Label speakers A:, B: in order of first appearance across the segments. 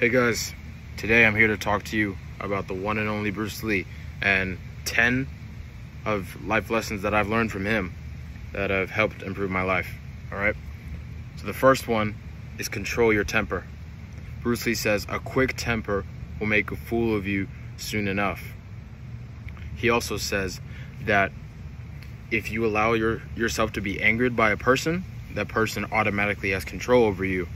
A: Hey guys, today I'm here to talk to you about the one and only Bruce Lee and 10 of life lessons that I've learned from him that have helped improve my life. Alright? So the first one is control your temper. Bruce Lee says a quick temper will make a fool of you soon enough. He also says that if you allow yourself to be angered by a person, that person automatically has control over you.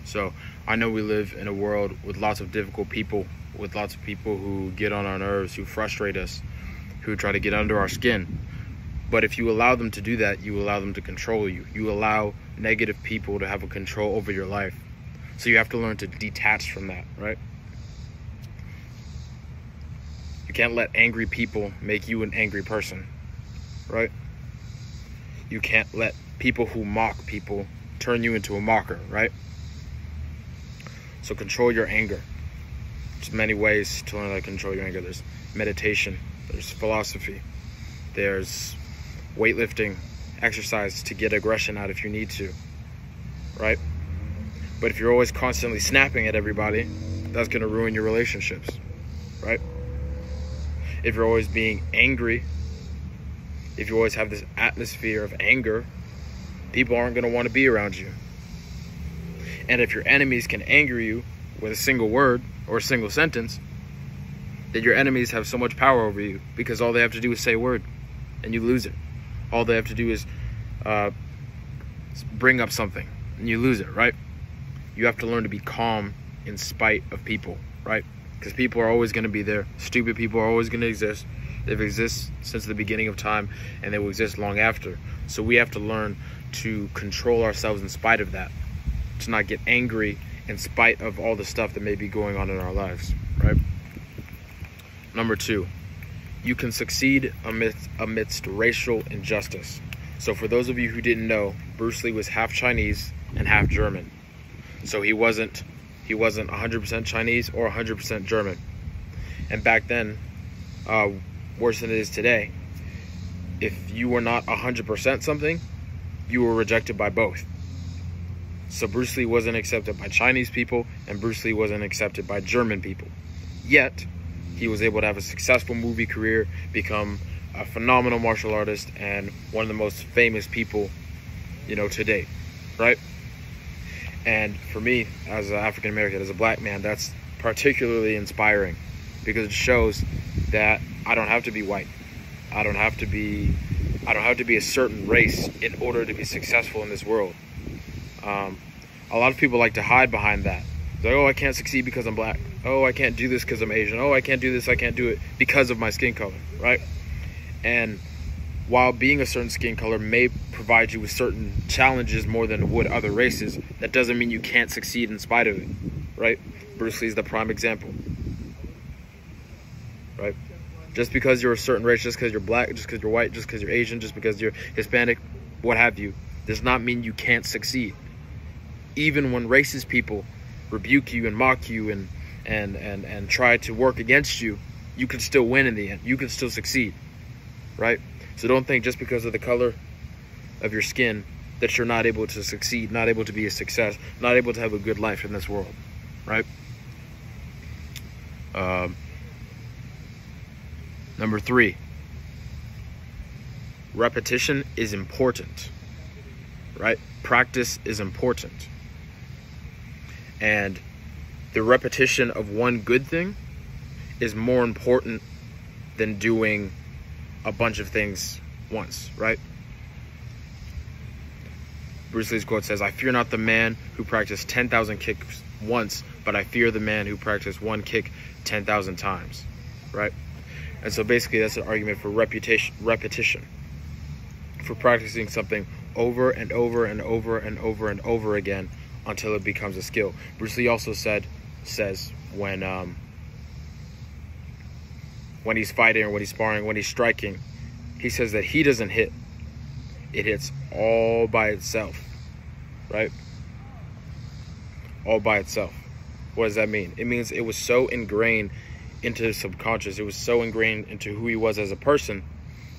A: So I know we live in a world with lots of difficult people, with lots of people who get on our nerves, who frustrate us, who try to get under our skin. But if you allow them to do that, you allow them to control you. You allow negative people to have a control over your life. So you have to learn to detach from that, right? You can't let angry people make you an angry person, right? You can't let people who mock people turn you into a mocker, right? So control your anger. There's many ways to learn how to control your anger. There's meditation, there's philosophy, there's weightlifting, exercise to get aggression out if you need to, right? But if you're always constantly snapping at everybody, that's going to ruin your relationships, right? If you're always being angry, if you always have this atmosphere of anger, people aren't going to want to be around you. And if your enemies can anger you with a single word or a single sentence, then your enemies have so much power over you because all they have to do is say a word and you lose it. All they have to do is bring up something and you lose it, right? You have to learn to be calm in spite of people, right? Because people are always going to be there. Stupid people are always going to exist. They've existed since the beginning of time and they will exist long after. So we have to learn to control ourselves in spite of that. To not get angry in spite of all the stuff that may be going on in our lives, right? Number 2, you can succeed amidst racial injustice. So for those of you who didn't know, Bruce Lee was half Chinese and half German. So he wasn't 100% Chinese or 100% German. And back then, worse than it is today, if you were not 100% something, you were rejected by both. So Bruce Lee wasn't accepted by Chinese people and Bruce Lee wasn't accepted by German people. Yet, he was able to have a successful movie career, become a phenomenal martial artist, and one of the most famous people, to date, right? And for me, as an African American, as a black man, that's particularly inspiring because it shows that I don't have to be white. I don't have to be a certain race in order to be successful in this world. A lot of people like to hide behind that. They're like, oh, I can't succeed because I'm black. Oh, I can't do this because I'm Asian. Oh, I can't do this, I can't do it because of my skin color, right? And while being a certain skin color may provide you with certain challenges more than would other races, that doesn't mean you can't succeed in spite of it, right? Bruce Lee is the prime example, right? Just because you're a certain race, just because you're black, just because you're white, just because you're Asian, just because you're Hispanic, what have you, does not mean you can't succeed. Even when racist people rebuke you and mock you and try to work against you, you can still win in the end. You can still succeed, right? So don't think just because of the color of your skin that you're not able to succeed, not able to be a success, not able to have a good life in this world, right? Number 3, repetition is important, right? Practice is important. And the repetition of one good thing is more important than doing a bunch of things once, right? Bruce Lee's quote says, I fear not the man who practiced 10,000 kicks once, but I fear the man who practiced one kick 10,000 times, right? And so basically that's an argument for repetition, for practicing something over and over and over and over and over again until it becomes a skill. Bruce Lee also says when he's fighting or when he's sparring, when he's striking, he says that he doesn't hit. It hits all by itself, right? All by itself. What does that mean? It means it was so ingrained into his subconscious. It was so ingrained into who he was as a person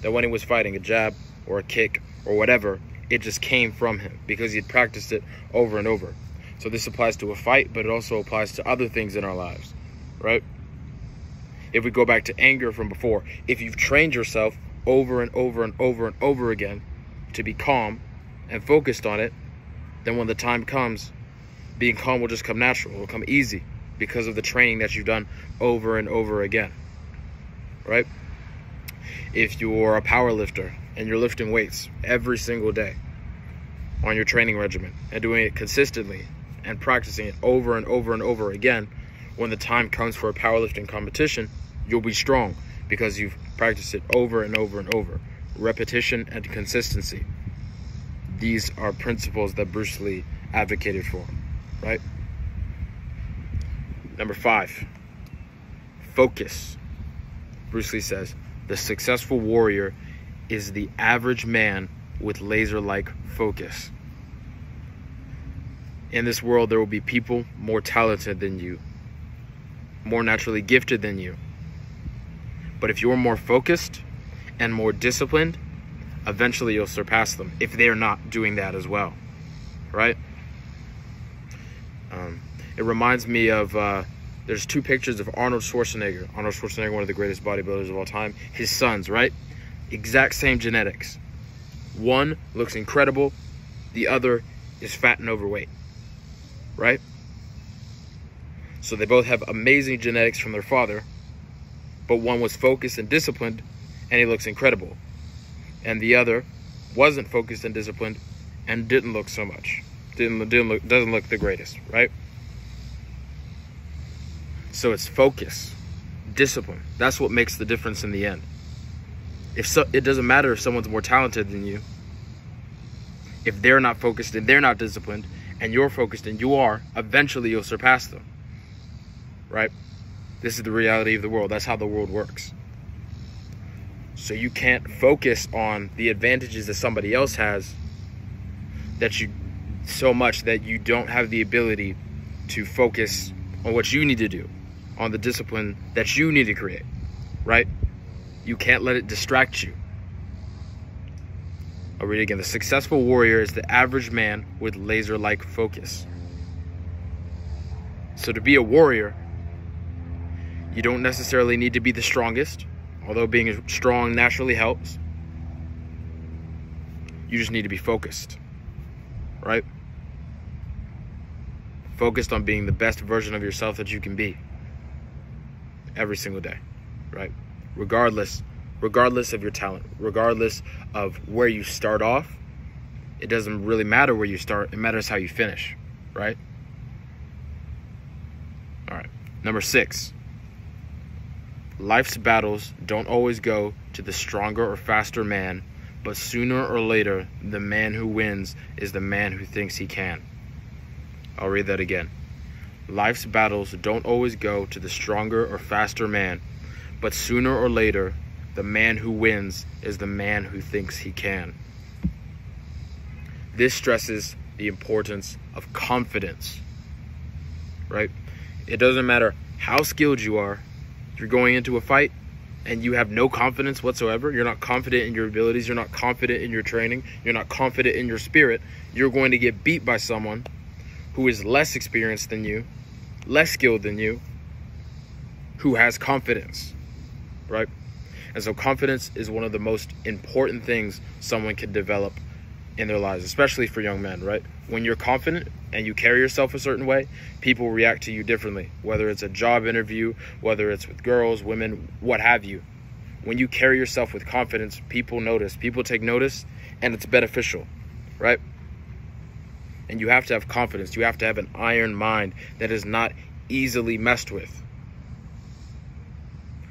A: that when he was fighting a jab or a kick or whatever, it just came from him because he'd practiced it over and over. So this applies to a fight, but it also applies to other things in our lives, right? If we go back to anger from before, if you've trained yourself over and over and over and over again to be calm and focused on it, then when the time comes, being calm will just come natural. It will come easy because of the training that you've done over and over again, right? If you're a power lifter and you're lifting weights every single day on your training regimen and doing it consistently and practicing it over and over and over again, when the time comes for a powerlifting competition, you'll be strong because you've practiced it over and over and over. Repetition and consistency. These are principles that Bruce Lee advocated for, right? Number 5, focus. Bruce Lee says, the successful warrior is the average man with laser-like focus. In this world, there will be people more talented than you, more naturally gifted than you. But if you're more focused and more disciplined, eventually you'll surpass them if they're not doing that as well, right? It reminds me of, there's 2 pictures of Arnold Schwarzenegger. Arnold Schwarzenegger, one of the greatest bodybuilders of all time. His sons, right? Exact same genetics. One looks incredible. The other is fat and overweight, right? So they both have amazing genetics from their father, but one was focused and disciplined, and he looks incredible. And the other wasn't focused and disciplined, and didn't look so much. Doesn't look the greatest, right? So it's focus, discipline. That's what makes the difference in the end. It doesn't matter if someone's more talented than you. If they're not focused and they're not disciplined, and you're focused and you are, eventually you'll surpass them, right? This is the reality of the world. That's how the world works. So you can't focus on the advantages that somebody else has so much that you don't have the ability to focus on what you need to do, on the discipline that you need to create, right? You can't let it distract you. I'll read it again. The successful warrior is the average man with laser-like focus. So to be a warrior, you don't necessarily need to be the strongest, although being strong naturally helps. You just need to be focused, right? Focused on being the best version of yourself that you can be every single day, right? Regardless of your talent, regardless of where you start off, it doesn't really matter where you start. It matters how you finish, right? All right. Number 6. Life's battles don't always go to the stronger or faster man, but sooner or later, the man who wins is the man who thinks he can. I'll read that again. Life's battles don't always go to the stronger or faster man, but sooner or later, the man who wins is the man who thinks he can. This stresses the importance of confidence, right? It doesn't matter how skilled you are. If you're going into a fight and you have no confidence whatsoever, you're not confident in your abilities, you're not confident in your training, you're not confident in your spirit, you're going to get beat by someone who is less experienced than you, less skilled than you, who has confidence, right? And so confidence is one of the most important things someone can develop in their lives, especially for young men, right? When you're confident and you carry yourself a certain way, people react to you differently, whether it's a job interview, whether it's with girls, women, what have you. When you carry yourself with confidence, people notice, people take notice, and it's beneficial, right? And you have to have confidence. You have to have an iron mind that is not easily messed with.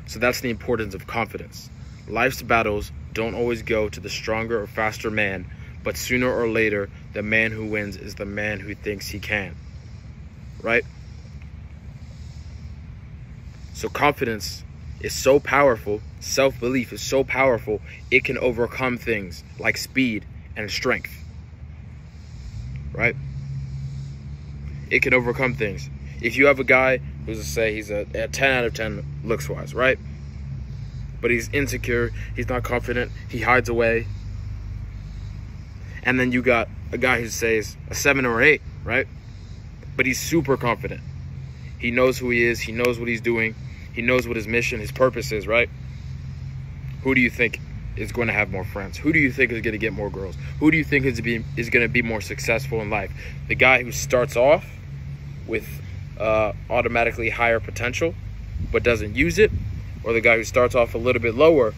A: So that's the importance of confidence. Life's battles don't always go to the stronger or faster man, but sooner or later, the man who wins is the man who thinks he can, right? So confidence is so powerful, self-belief is so powerful, it can overcome things like speed and strength, right? It can overcome things. If you have a guy who's, say, he's a 10 out of 10 looks-wise, right? But he's insecure, he's not confident, he hides away. And then you got a guy who says a 7 or 8, right? but he's super confident. He knows who he is. He knows what he's doing. He knows what his mission, his purpose is, right? Who do you think is going to have more friends? Who do you think is going to get more girls? Who do you think is going to be more successful in life? The guy who starts off with automatically higher potential but doesn't use it, or the guy who starts off a little bit lower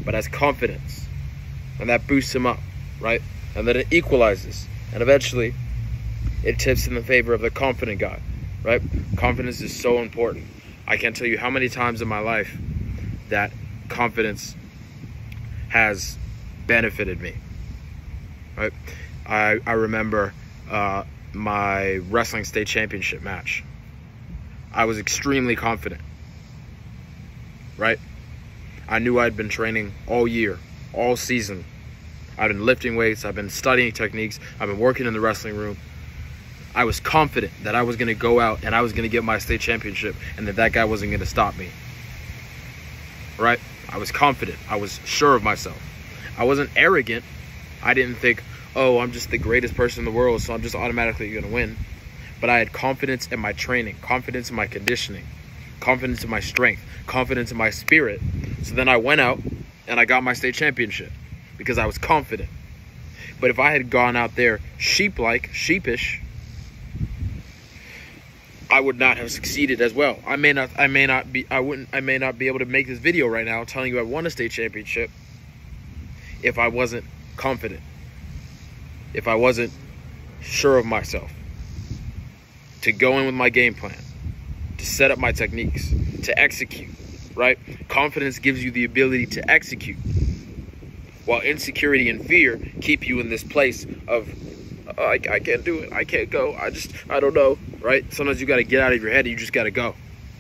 A: but has confidence, and that boosts him up, right? And then it equalizes, and eventually it tips in the favor of the confident guy, right? Confidence is so important. I can't tell you how many times in my life that confidence has benefited me, right? I remember my wrestling state championship match. I was extremely confident, right? I knew I'd been training all year, all season. I've been lifting weights, I've been studying techniques, I've been working in the wrestling room. I was confident that I was going to go out and I was going to get my state championship, and that guy wasn't going to stop me, right? I was confident. I was sure of myself. I wasn't arrogant. I didn't think, oh, I'm just the greatest person in the world, so I'm just automatically going to win. But I had confidence in my training, confidence in my conditioning, confidence in my strength, confidence in my spirit. So then I went out and I got my state championship because I was confident. But if I had gone out there sheepish, I would not have succeeded as well. I may not be able to make this video right now telling you I won a state championship if I wasn't confident, if I wasn't sure of myself, to go in with my game plan, to set up my techniques, to execute, right? Confidence gives you the ability to execute, while insecurity and fear keep you in this place of, oh, I can't do it, I can't go, I don't know, right? Sometimes you got to get out of your head and you just got to go,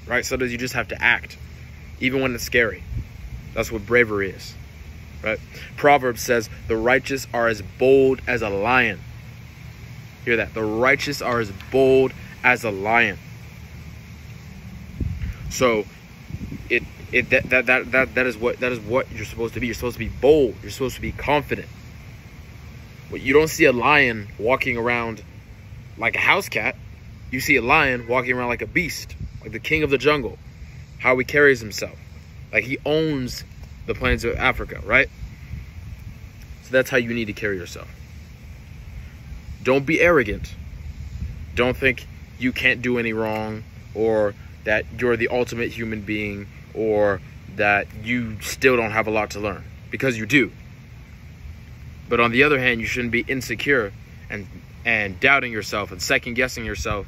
A: right? Sometimes you just have to act, even when it's scary. That's what bravery is, right? Proverbs says, the righteous are as bold as a lion. Hear that? The righteous are as bold as a lion. So that is what you're supposed to be. You're supposed to be bold. You're supposed to be confident. But you don't see a lion walking around like a house cat. You see a lion walking around like a beast, like the king of the jungle. How he carries himself, like he owns the plains of Africa, right? So that's how you need to carry yourself. Don't be arrogant. Don't think you can't do any wrong, or that you're the ultimate human being, or that you still don't have a lot to learn, because you do. But on the other hand, you shouldn't be insecure and doubting yourself and second-guessing yourself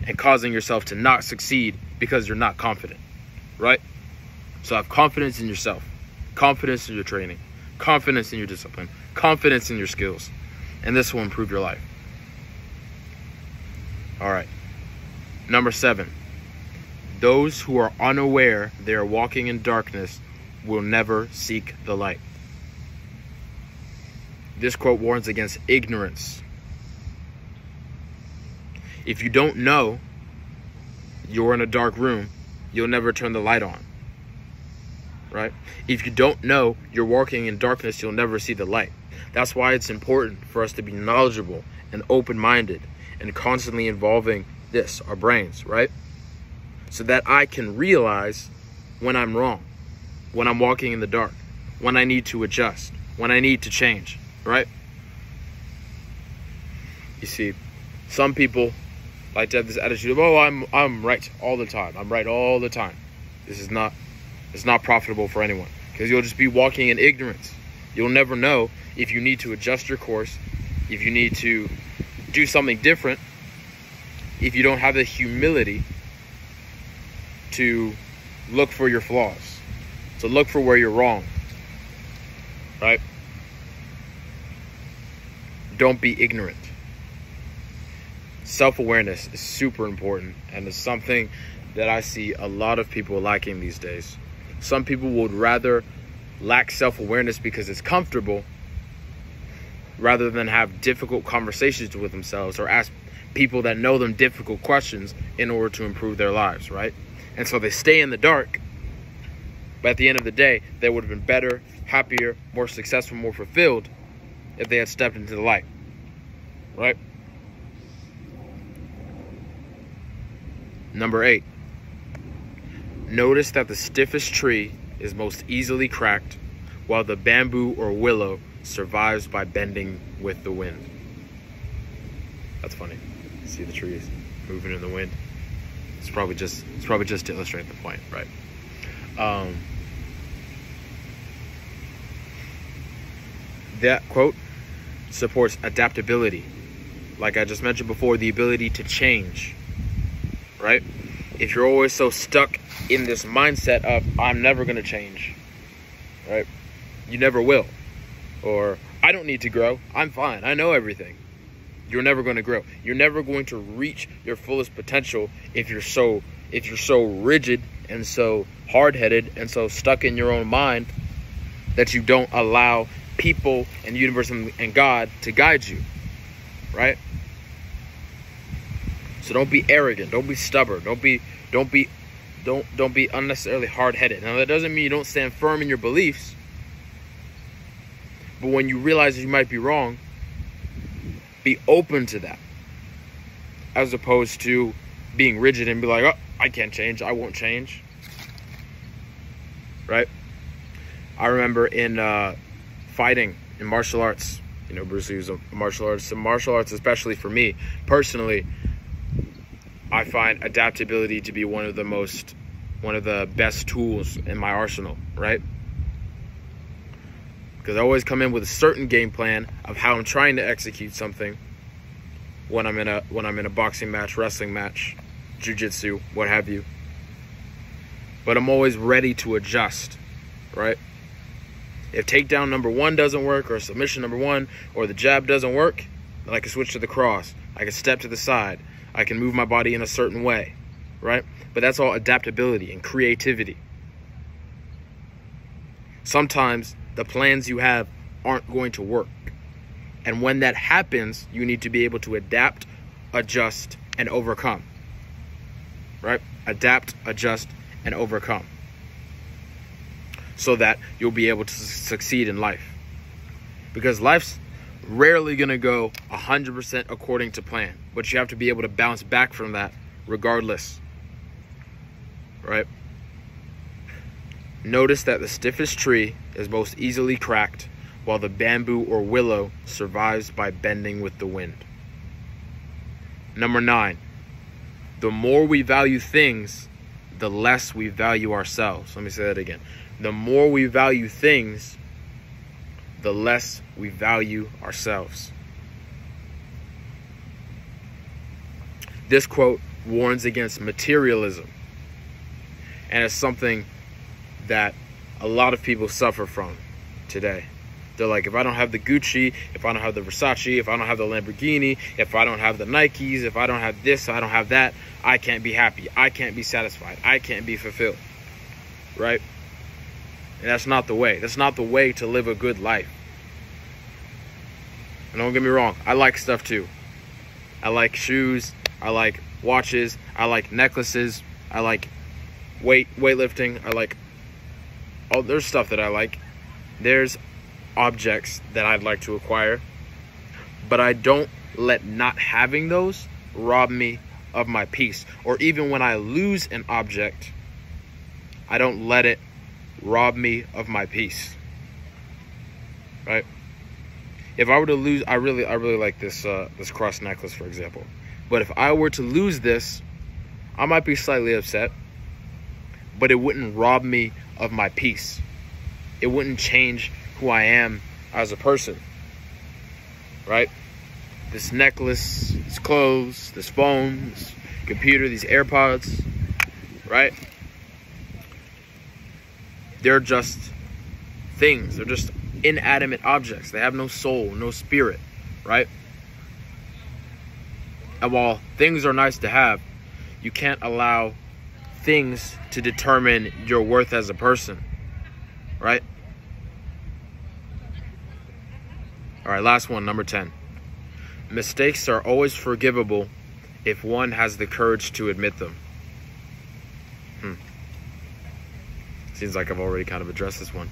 A: and causing yourself to not succeed because you're not confident, right? So have confidence in yourself, confidence in your training, confidence in your discipline, confidence in your skills, and this will improve your life. All right. Number 7, those who are unaware they are walking in darkness will never seek the light. This quote warns against ignorance. If you don't know you're in a dark room, you'll never turn the light on, right? If you don't know you're walking in darkness, you'll never see the light. That's why it's important for us to be knowledgeable and open-minded and constantly involving our brains, right? So that I can realize when I'm wrong, when I'm walking in the dark, when I need to adjust, when I need to change, right? You see, some people like to have this attitude of, oh, I'm right all the time. I'm right all the time. It's not profitable for anyone, because you'll just be walking in ignorance. You'll never know if you need to adjust your course, if you need to do something different, if you don't have the humility to look for your flaws, to look for where you're wrong, right? Don't be ignorant. Self-awareness is super important, and it's something that I see a lot of people lacking these days. Some people would rather lack self-awareness because it's comfortable rather than have difficult conversations with themselves or ask people that know them difficult questions in order to improve their lives, right? And so they stay in the dark, but at the end of the day, they would have been better, happier, more successful, more fulfilled if they had stepped into the light, right? Number 8. Notice that the stiffest tree is most easily cracked, while the bamboo or willow survives by bending with the wind. That's funny. See the trees moving in the wind. It's probably just to illustrate the point, right? That quote supports adaptability. Like I just mentioned before, the ability to change, right? If you're always so stuck in this mindset of, I'm never going to change, right? You never will. Or, I don't need to grow. I'm fine. I know everything. You're never going to grow. You're never going to reach your fullest potential if you're so rigid and so hard-headed and so stuck in your own mind that you don't allow people and the universe and God to guide you, right? So don't be arrogant. Don't be stubborn. Don't be unnecessarily hard-headed. Now, that doesn't mean you don't stand firm in your beliefs. But when you realize that you might be wrong, be open to that. As opposed to being rigid and be like, oh, I can't change. I won't change. Right? I remember in fighting, in martial arts. You know, Bruce Lee was a martial artist. And martial arts, especially for me, personally, I find adaptability to be one of the best tools in my arsenal, right? Because I always come in with a certain game plan of how I'm trying to execute something when I'm in a boxing match, wrestling match, jiu-jitsu, what have you. But I'm always ready to adjust, right? If takedown number 1 doesn't work, or submission number 1, or the jab doesn't work, then I can switch to the cross. I can step to the side. I can move my body in a certain way, right? But that's all adaptability and creativity. Sometimes the plans you have aren't going to work. And when that happens, you need to be able to adapt, adjust, and overcome, right? Adapt, adjust, and overcome, so that you'll be able to succeed in life. Because life's rarely going to go 100% according to plan, but you have to be able to bounce back from that regardless, right? Notice that the stiffest tree is most easily cracked, while the bamboo or willow survives by bending with the wind. Number 9, the more we value things, the less we value ourselves. Let me say that again. The more we value things, the less we value ourselves. This quote warns against materialism, and it's something that a lot of people suffer from today. They're like, if I don't have the Gucci, if I don't have the Versace, if I don't have the Lamborghini, if I don't have the Nikes, if I don't have this, I don't have that, I can't be happy. I can't be satisfied. I can't be fulfilled. Right? And that's not the way. That's not the way to live a good life. And don't get me wrong, I like stuff too. I like shoes, I like watches, I like necklaces, I like weightlifting, I like there's stuff that I like. There's objects that I'd like to acquire, but I don't let not having those rob me of my peace. Or even when I lose an object, I don't let it rob me of my peace. Right? If I were to lose, I really like this this cross necklace, for example. But if I were to lose this, I might be slightly upset, but it wouldn't rob me of my peace. It wouldn't change who I am as a person, right? This necklace, these clothes, this phone, this computer, these AirPods, right? They're just things. They're just inanimate objects. They have no soul, no spirit, right? And while things are nice to have, you can't allow things to determine your worth as a person, right? All right, last one, number 10. Mistakes are always forgivable if one has the courage to admit them. Seems like I've already kind of addressed this one.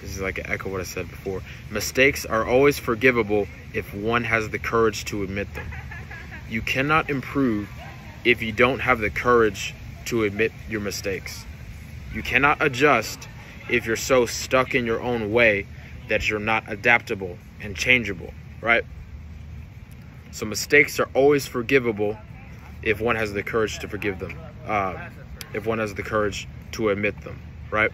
A: This is like an echo of what I said before. Mistakes are always forgivable if one has the courage to admit them. You cannot improve if you don't have the courage to admit your mistakes. You cannot adjust if you're so stuck in your own way that you're not adaptable and changeable, right? So mistakes are always forgivable if one has the courage to forgive them. If one has the courage to admit them, right?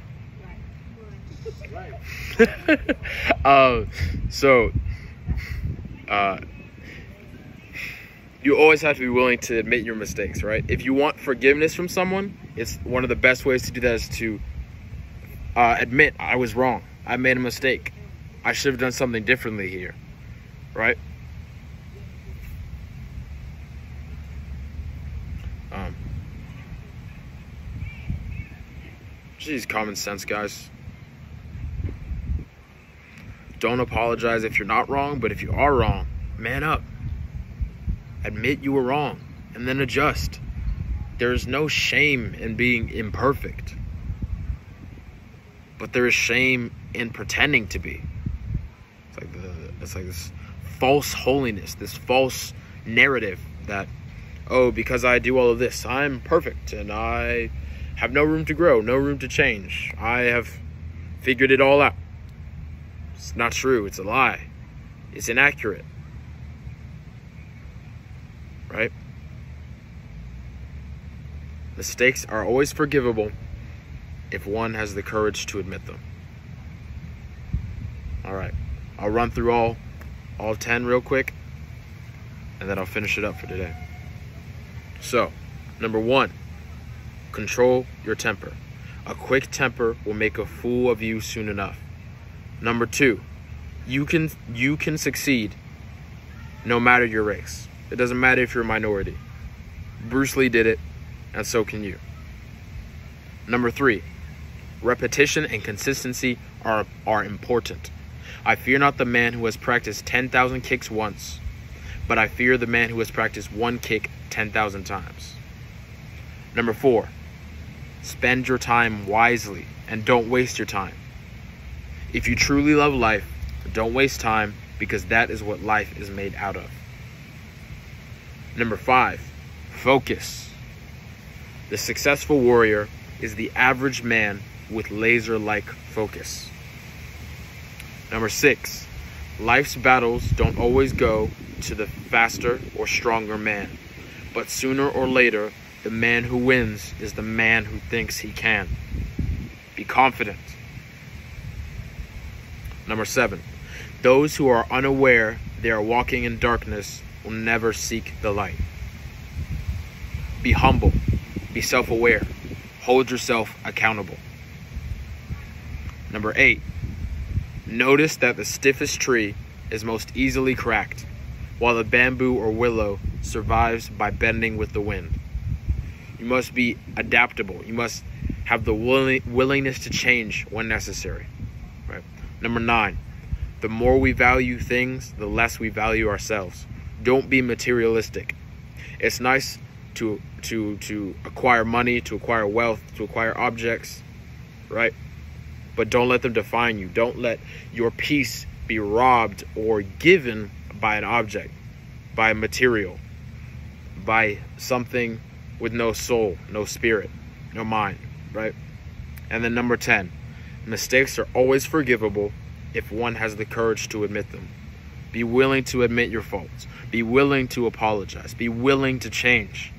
A: You always have to be willing to admit your mistakes, right? If you want forgiveness from someone, it's one of the best ways to do that is to admit, I was wrong. I made a mistake. I should have done something differently here, right? Jeez, common sense, guys. Don't apologize if you're not wrong, but if you are wrong, man up. Admit you were wrong, and then adjust. There's no shame in being imperfect, but there is shame in pretending to be. It's like this false holiness, this false narrative that, oh, because I do all of this, I'm perfect, and I have no room to grow, no room to change. I have figured it all out. It's not true. It's a lie. It's inaccurate. Right? Mistakes are always forgivable if one has the courage to admit them. All right. I'll run through all 10 real quick, and then I'll finish it up for today. So, number 1, control your temper. A quick temper will make a fool of you soon enough. Number 2, you can succeed no matter your race. It doesn't matter if you're a minority. Bruce Lee did it, and so can you. Number 3, repetition and consistency are important. I fear not the man who has practiced 10,000 kicks once, but I fear the man who has practiced one kick 10,000 times. Number 4, spend your time wisely and don't waste your time. If you truly love life, don't waste time, because that is what life is made out of. Number 5, focus. The successful warrior is the average man with laser-like focus. Number 6, life's battles don't always go to the faster or stronger man, but sooner or later, the man who wins is the man who thinks he can. Be confident. Number 7, those who are unaware they are walking in darkness will never seek the light. Be humble. Be self-aware. Hold yourself accountable. Number 8, notice that the stiffest tree is most easily cracked, while the bamboo or willow survives by bending with the wind. You must be adaptable. You must have the willingness to change when necessary. Right? Number 9, the more we value things, the less we value ourselves. Don't be materialistic. It's nice to acquire money, to acquire wealth, to acquire objects, right? But don't let them define you. Don't let your peace be robbed or given by an object, by a material, by something with no soul, no spirit, no mind, right? And then number 10, mistakes are always forgivable if one has the courage to admit them. Be willing to admit your faults. Be willing to apologize. Be willing to change.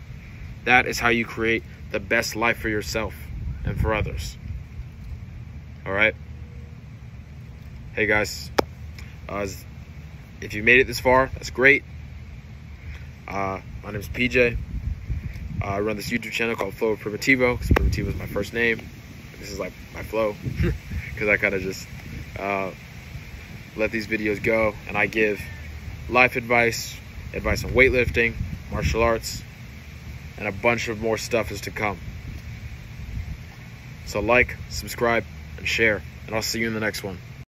A: That is how you create the best life for yourself and for others. All right? Hey, guys. If you made it this far, that's great. My name is PJ. I run this YouTube channel called Flow Primitivo, because Primitivo is my first name. This is like my flow, because I kind of just let these videos go, and I give life advice on weightlifting, martial arts, and a bunch of more stuff is to come. So like, subscribe, and share, and I'll see you in the next one.